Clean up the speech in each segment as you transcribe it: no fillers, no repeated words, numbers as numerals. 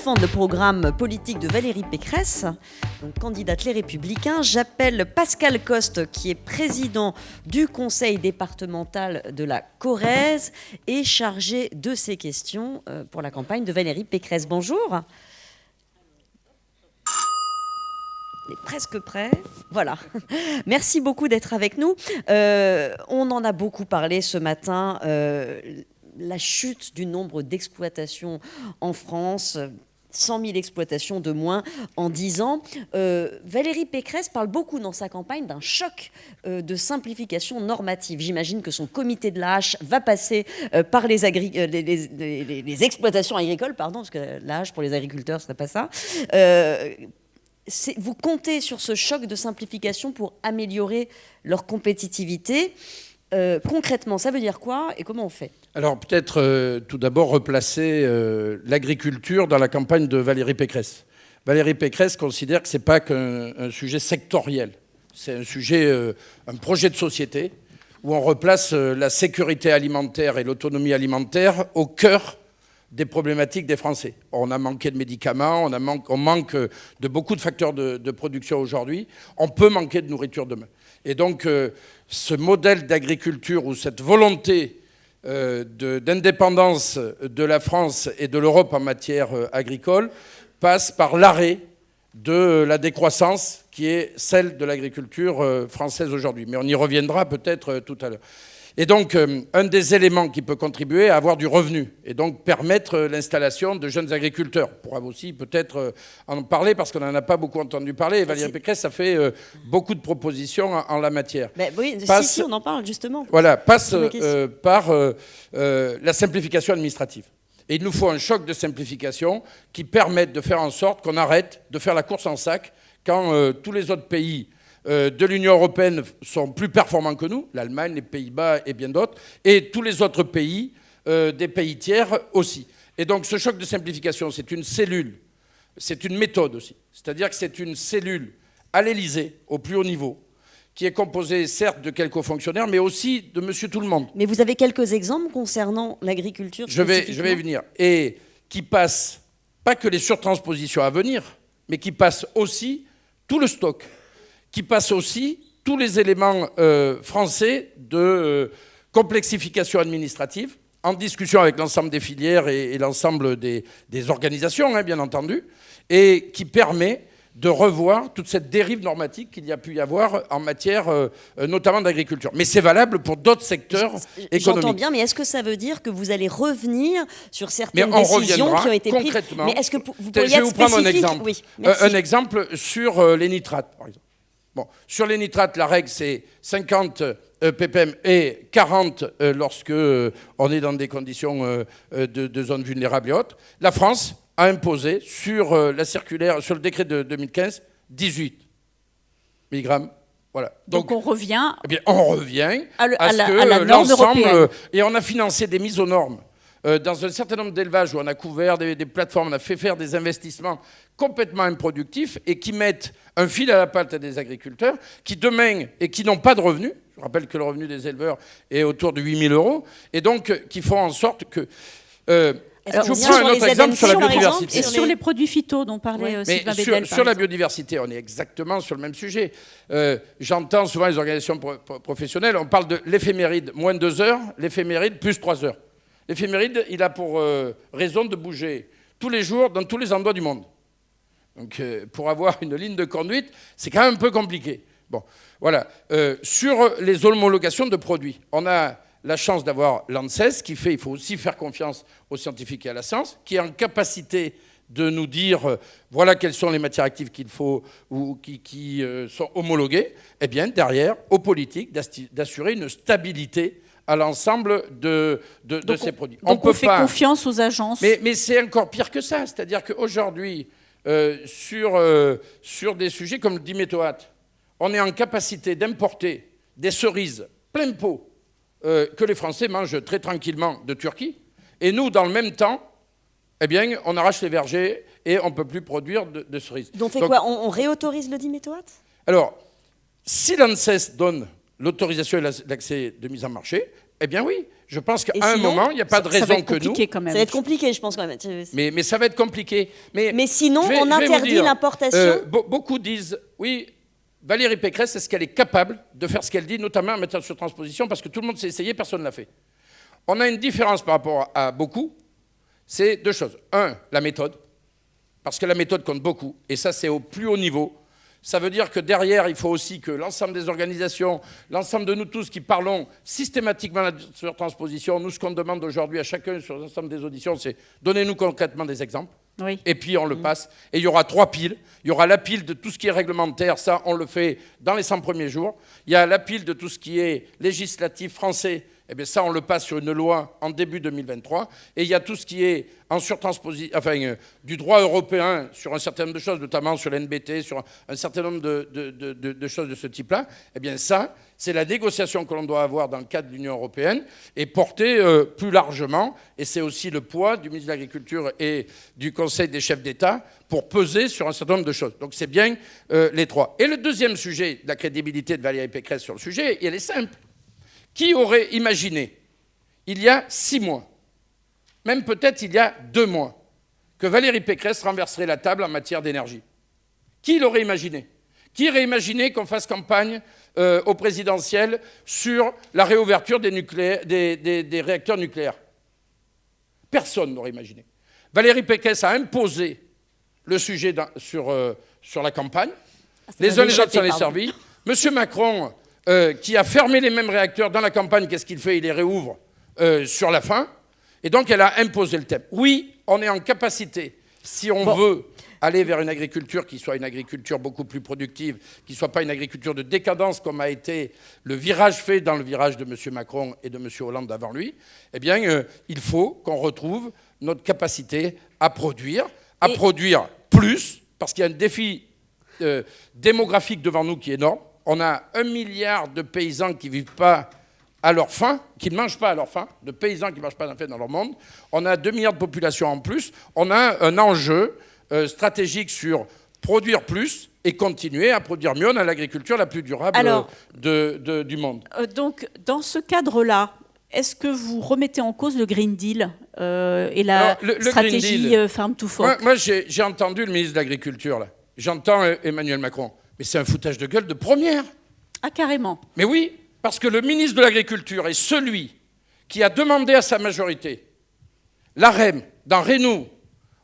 défendre le programme politique de Valérie Pécresse, donc candidate Les Républicains. J'appelle Pascal Coste, qui est président du conseil départemental de la Corrèze et chargé de ces questions pour la campagne de Valérie Pécresse. Bonjour. On est presque prêt. Voilà. Merci beaucoup d'être avec nous. On en a beaucoup parlé ce matin. La chute du nombre d'exploitations en France, 100 000 exploitations de moins en 10 ans. Valérie Pécresse parle beaucoup dans sa campagne d'un choc de simplification normative. J'imagine que son comité de la hache va passer par les exploitations agricoles, parce que la hache pour les agriculteurs, ce serait pas ça. Vous comptez sur ce choc de simplification pour améliorer leur compétitivité. Concrètement, ça veut dire quoi et comment on fait ? Alors peut-être tout d'abord replacer l'agriculture dans la campagne de Valérie Pécresse. Valérie Pécresse considère que ce n'est pas qu'un sujet sectoriel, c'est un sujet, un projet de société où on replace la sécurité alimentaire et l'autonomie alimentaire au cœur des problématiques des Français. On a manqué de médicaments, on manque de beaucoup de facteurs de production aujourd'hui, on peut manquer de nourriture demain. Et donc ce modèle d'agriculture ou cette volonté d'indépendance de la France et de l'Europe en matière agricole passe par l'arrêt de la décroissance qui est celle de l'agriculture française aujourd'hui. Mais on y reviendra peut-être tout à l'heure. Et donc, un des éléments qui peut contribuer à avoir du revenu et donc permettre l'installation de jeunes agriculteurs. On pourra aussi peut-être en parler parce qu'on n'en a pas beaucoup entendu parler. Et Valérie Pécresse a fait beaucoup de propositions en la matière. Mais oui, si, on en parle justement. Voilà, passe par la simplification administrative. Et il nous faut un choc de simplification qui permette de faire en sorte qu'on arrête de faire la course en sac quand tous les autres pays de l'Union européenne sont plus performants que nous, l'Allemagne, les Pays-Bas et bien d'autres, et tous les autres pays, des pays tiers aussi. Et donc ce choc de simplification, c'est une cellule, c'est une méthode aussi. C'est-à-dire que c'est une cellule à l'Élysée, au plus haut niveau, qui est composée certes de quelques fonctionnaires, mais aussi de monsieur tout le monde. Mais vous avez quelques exemples concernant l'agriculture je vais y venir. Et qui passe, pas que les surtranspositions à venir, mais qui passe aussi tout le stock, qui passe aussi tous les éléments français de complexification administrative, en discussion avec l'ensemble des filières et l'ensemble des organisations, bien entendu, et qui permet de revoir toute cette dérive normatique qu'il y a pu y avoir en matière notamment d'agriculture. Mais c'est valable pour d'autres secteurs économiques. J'entends bien, mais est-ce que ça veut dire que vous allez revenir sur certaines décisions qui ont été prises ? Mais est-ce que vous pourriez être spécifique ? Je vais vous prendre un exemple. Oui, un exemple sur les nitrates, par exemple. Bon, sur les nitrates, la règle, c'est 50 ppm et 40 lorsque on est dans des conditions de zones vulnérables et autres. La France a imposé sur la circulaire, sur le décret de 2015, 18 mg. Voilà. Donc on revient. Eh bien, on revient à la norme européenne. Et on a financé des mises aux normes. Dans un certain nombre d'élevages où on a couvert des plateformes, on a fait faire des investissements complètement improductifs et qui mettent un fil à la patte à des agriculteurs qui demain, et qui n'ont pas de revenus, je rappelle que le revenu des éleveurs est autour de 8 000 €, et donc qui font en sorte que... je vous prends un autre exemple sur la biodiversité. Et sur les produits phyto dont parlait Sylvain Bédel. Sur la biodiversité, on est exactement sur le même sujet. J'entends souvent les organisations professionnelles, on parle de l'éphéméride, moins 2 heures, l'éphéméride, plus 3 heures. L'éphéméride, il a pour raison de bouger tous les jours dans tous les endroits du monde. Donc, pour avoir une ligne de conduite, c'est quand même un peu compliqué. Bon, voilà. Sur les homologations de produits, on a la chance d'avoir l'ANSES qui fait, il faut aussi faire confiance aux scientifiques et à la science, qui est en capacité de nous dire voilà quelles sont les matières actives qu'il faut ou qui sont homologuées. Eh bien, derrière, aux politiques, d'assurer une stabilité à l'ensemble de ces produits. Donc on fait confiance aux agences. Mais c'est encore pire que ça. C'est-à-dire qu'aujourd'hui, sur des sujets comme le diméthoate, on est en capacité d'importer des cerises plein pot que les Français mangent très tranquillement de Turquie. Et nous, dans le même temps, eh bien, on arrache les vergers et on ne peut plus produire de cerises. Donc quoi ? On réautorise le diméthoate ? Alors, si l'ANSES donne l'autorisation et l'accès de mise en marché, Eh bien oui, je pense qu'à Et un sinon, moment, il n'y a pas de Ça va raison être que nous... compliqué quand même. Ça va être compliqué, je pense quand même. Mais ça va être compliqué. Mais sinon, je vais on vous interdit dire, l'importation. Beaucoup disent, oui, Valérie Pécresse, est-ce qu'elle est capable de faire ce qu'elle dit, notamment en matière de surtransposition, parce que tout le monde s'est essayé, personne ne l'a fait. On a une différence par rapport à beaucoup, c'est deux choses. Un, la méthode, parce que la méthode compte beaucoup, et ça c'est au plus haut niveau. Ça veut dire que derrière, il faut aussi que l'ensemble des organisations, l'ensemble de nous tous qui parlons systématiquement de la surtransposition, nous, ce qu'on demande aujourd'hui à chacun sur l'ensemble des auditions, c'est donnez-nous concrètement des exemples. Oui. Et puis on le passe. Et il y aura 3 piles. Il y aura la pile de tout ce qui est réglementaire, ça on le fait dans les 100 premiers jours. Il y a la pile de tout ce qui est législatif français, eh bien ça on le passe sur une loi en début 2023. Et il y a tout ce qui est en surtransposition, enfin du droit européen sur un certain nombre de choses, notamment sur l'NBT, sur un certain nombre de choses de ce type-là. Eh bien ça, c'est la négociation que l'on doit avoir dans le cadre de l'Union européenne et porter plus largement. Et c'est aussi le poids du ministre de l'Agriculture et du Conseil des chefs d'État pour peser sur un certain nombre de choses. Donc c'est bien les trois. Et le deuxième sujet de la crédibilité de Valérie Pécresse sur le sujet, elle est simple. Qui aurait imaginé, il y a 6 mois, même peut-être il y a 2 mois, que Valérie Pécresse renverserait la table en matière d'énergie? Qui l'aurait imaginé? Qui aurait imaginé qu'on fasse campagne au présidentiel sur la réouverture des réacteurs nucléaires? Personne n'aurait imaginé. Valérie Pécresse a imposé le sujet sur la campagne. Les uns les autres s'en est servis. Monsieur Macron, qui a fermé les mêmes réacteurs dans la campagne, qu'est-ce qu'il fait? Il les réouvre sur la fin. Et donc, elle a imposé le thème. Oui, on est en capacité, si on veut aller vers une agriculture qui soit une agriculture beaucoup plus productive, qui ne soit pas une agriculture de décadence comme a été le virage fait dans le virage de M. Macron et de M. Hollande avant lui, eh bien, il faut qu'on retrouve notre capacité à produire plus, parce qu'il y a un défi démographique devant nous qui est énorme. On a 1 milliard de paysans qui ne vivent pas à leur faim, qui ne mangent pas à leur faim, de paysans qui ne mangent pas dans leur monde. On a 2 milliards de population en plus. On a un enjeu stratégique sur produire plus et continuer à produire mieux. On a l'agriculture la plus durable du monde. Donc, dans ce cadre-là, est-ce que vous remettez en cause le Green Deal et la stratégie Farm to Fork? Moi, j'ai entendu le ministre de l'Agriculture, là. J'entends Emmanuel Macron. Mais c'est un foutage de gueule de première. Ah, carrément. Mais oui, parce que le ministre de l'Agriculture est celui qui a demandé à sa majorité, l'AREM, dans Renault,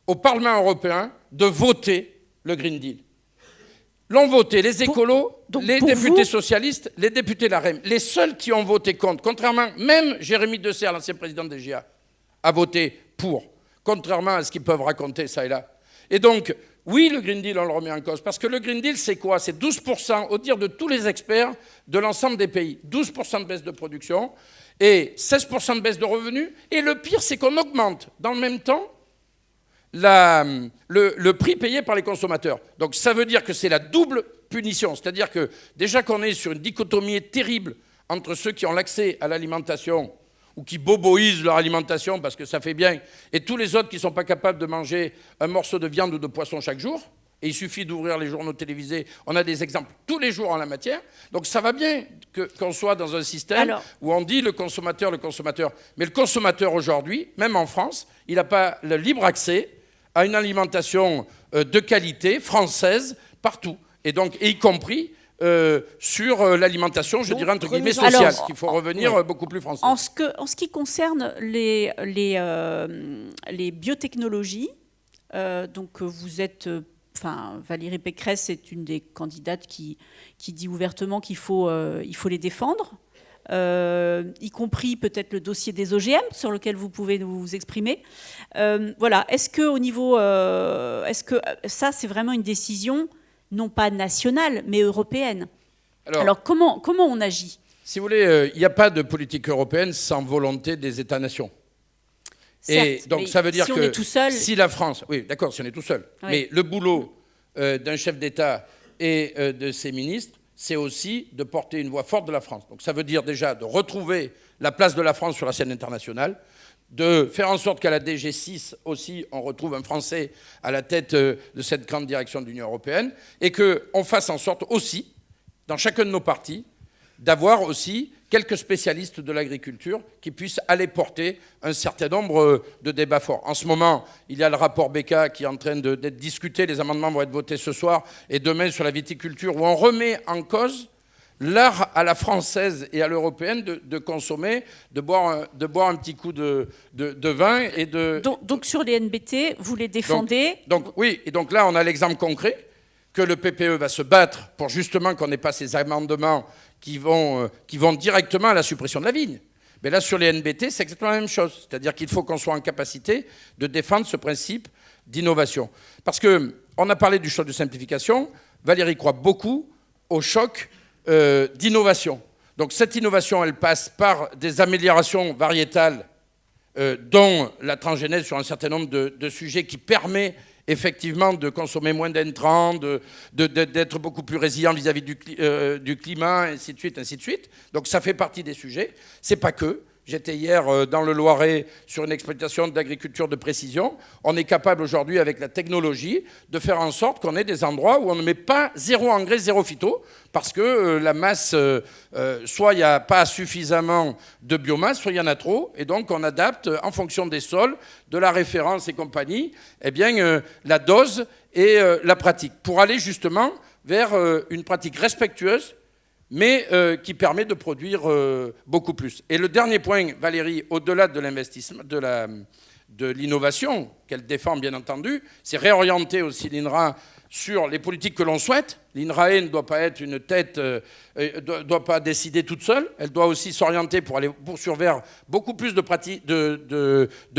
au Parlement européen, de voter le Green Deal. L'ont voté les écolos, les députés socialistes, les députés de l'AREM. Les seuls qui ont voté contre, contrairement, même Jérémy Desserres, l'ancien président des GA, a voté pour, contrairement à ce qu'ils peuvent raconter ça et là. Et donc, oui, le Green Deal, on le remet en cause. Parce que le Green Deal, c'est quoi? C'est 12%, au dire de tous les experts, de l'ensemble des pays. 12% de baisse de production et 16% de baisse de revenus. Et le pire, c'est qu'on augmente, dans le même temps, le prix payé par les consommateurs. Donc ça veut dire que c'est la double punition. C'est-à-dire que déjà qu'on est sur une dichotomie terrible entre ceux qui ont l'accès à l'alimentation ou qui boboisent leur alimentation parce que ça fait bien, et tous les autres qui ne sont pas capables de manger un morceau de viande ou de poisson chaque jour. Et il suffit d'ouvrir les journaux télévisés. On a des exemples tous les jours en la matière. Donc ça va bien qu'on soit dans un système où on dit le consommateur. Mais le consommateur aujourd'hui, même en France, il n'a pas le libre accès à une alimentation de qualité française partout. Et donc, y compris sur l'alimentation, je dirais entre guillemets sociale, qu'il faut revenir beaucoup plus français. En ce qui concerne les biotechnologies, donc vous êtes... Valérie Pécresse est une des candidates qui dit ouvertement qu'il faut les défendre, y compris peut-être le dossier des OGM sur lequel vous pouvez vous exprimer. Voilà. Est-ce que au niveau, est-ce que ça c'est vraiment une décision non pas nationale mais européenne? Alors comment on agit? Si vous voulez, il n'y a pas de politique européenne sans volonté des États-nations. Et certes, donc ça veut dire si on est tout seul... si la France... Oui, d'accord, si on est tout seul. Oui. Mais le boulot d'un chef d'État et de ses ministres, c'est aussi de porter une voix forte de la France. Donc ça veut dire déjà de retrouver la place de la France sur la scène internationale, de faire en sorte qu'à la DG6 aussi, on retrouve un Français à la tête de cette grande direction de l'Union européenne, et qu'on fasse en sorte aussi, dans chacun de nos partis, d'avoir aussi quelques spécialistes de l'agriculture qui puissent aller porter un certain nombre de débats forts. En ce moment, il y a le rapport Becca qui est en train d'être discuté, les amendements vont être votés ce soir et demain sur la viticulture, où on remet en cause l'art à la française et à l'européenne de consommer, de boire un petit coup de vin et de... Donc sur les NBT, vous les défendez Oui, et donc là on a l'exemple concret que le PPE va se battre pour justement qu'on n'ait pas ces amendements qui vont directement à la suppression de la vigne. Mais là sur les NBT, c'est exactement la même chose. C'est-à-dire qu'il faut qu'on soit en capacité de défendre ce principe d'innovation. Parce qu'on a parlé du choc de simplification, Valérie croit beaucoup au choc d'innovation. Donc cette innovation, elle passe par des améliorations variétales, dont la transgénèse sur un certain nombre de sujets qui permet effectivement de consommer moins d'intrants, d'être beaucoup plus résilient vis-à-vis du climat, ainsi de suite, ainsi de suite. Donc ça fait partie des sujets. C'est pas que. J'étais hier dans le Loiret sur une exploitation d'agriculture de précision. On est capable aujourd'hui, avec la technologie, de faire en sorte qu'on ait des endroits où on ne met pas zéro engrais, zéro phyto, parce que la masse, soit il n'y a pas suffisamment de biomasse, soit il y en a trop, et donc on adapte en fonction des sols, de la référence et compagnie, eh bien, la dose et la pratique, pour aller justement vers une pratique respectueuse, mais qui permet de produire beaucoup plus. Et le dernier point, Valérie, au-delà de l'investissement, de l'innovation qu'elle défend bien entendu, c'est réorienter aussi l'INRA sur les politiques que l'on souhaite. L'INRAE ne doit pas être une tête, doit pas décider toute seule. Elle doit aussi s'orienter pour aller poursuivre vers beaucoup plus de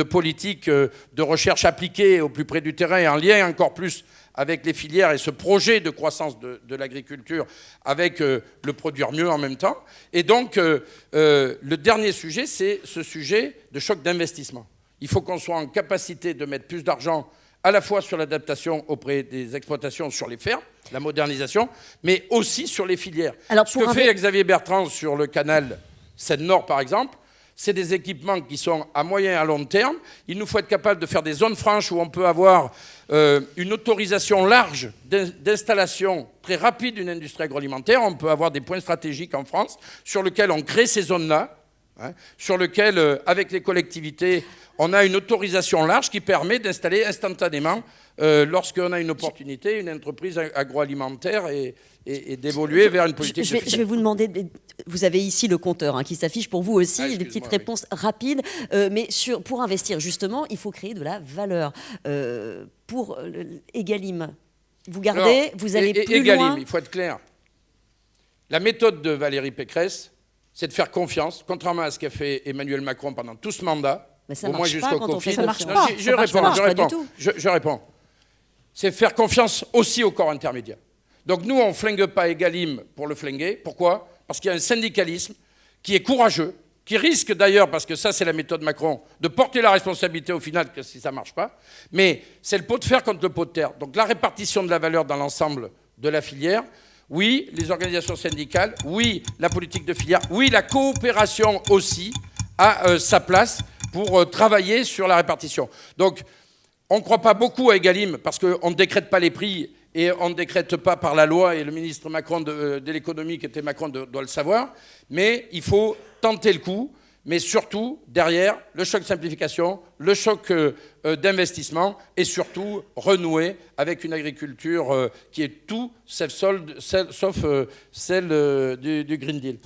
politiques de recherche appliquée au plus près du terrain et en lien encore plus avec les filières et ce projet de croissance de l'agriculture avec le produire mieux en même temps. Et donc, le dernier sujet, c'est ce sujet de choc d'investissement. Il faut qu'on soit en capacité de mettre plus d'argent à la fois sur l'adaptation auprès des exploitations sur les fermes, la modernisation, mais aussi sur les filières. Alors, ce que fait Xavier Bertrand sur le canal Seine-Nord, par exemple, c'est des équipements qui sont à moyen et à long terme. Il nous faut être capable de faire des zones franches où on peut avoir une autorisation large d'installation très rapide d'une industrie agroalimentaire. On peut avoir des points stratégiques en France sur lesquels on crée ces zones-là, sur lesquels, avec les collectivités, on a une autorisation large qui permet d'installer instantanément, lorsqu'on a une opportunité, une entreprise agroalimentaire et d'évoluer vers une politique de filière. Je vais vous demander, vous avez ici le compteur qui s'affiche pour vous aussi, des petites réponses rapides, mais pour investir justement, il faut créer de la valeur. Pour Egalim, vous gardez, vous allez plus Egalim, loin. il faut être clair. La méthode de Valérie Pécresse, c'est de faire confiance, contrairement à ce qu'a fait Emmanuel Macron pendant tout ce mandat, au moins jusqu'au Covid. Ça marche pas. Je réponds. C'est faire confiance aussi au corps intermédiaire. Donc nous, on ne flingue pas Egalim pour le flinguer. Pourquoi ? Parce qu'il y a un syndicalisme qui est courageux, qui risque d'ailleurs, parce que ça c'est la méthode Macron, de porter la responsabilité au final que si ça ne marche pas. Mais c'est le pot de fer contre le pot de terre. Donc la répartition de la valeur dans l'ensemble de la filière, oui, les organisations syndicales, oui, la politique de filière, oui, la coopération aussi a sa place pour travailler sur la répartition. Donc, on ne croit pas beaucoup à Egalim parce qu'on ne décrète pas les prix et on ne décrète pas par la loi, et le ministre Macron de l'économie, qui était Macron, doit le savoir, mais il faut tenter le coup, mais surtout, derrière, le choc de simplification, le choc d'investissement, et surtout renouer avec une agriculture qui est tout sauf celle du Green Deal.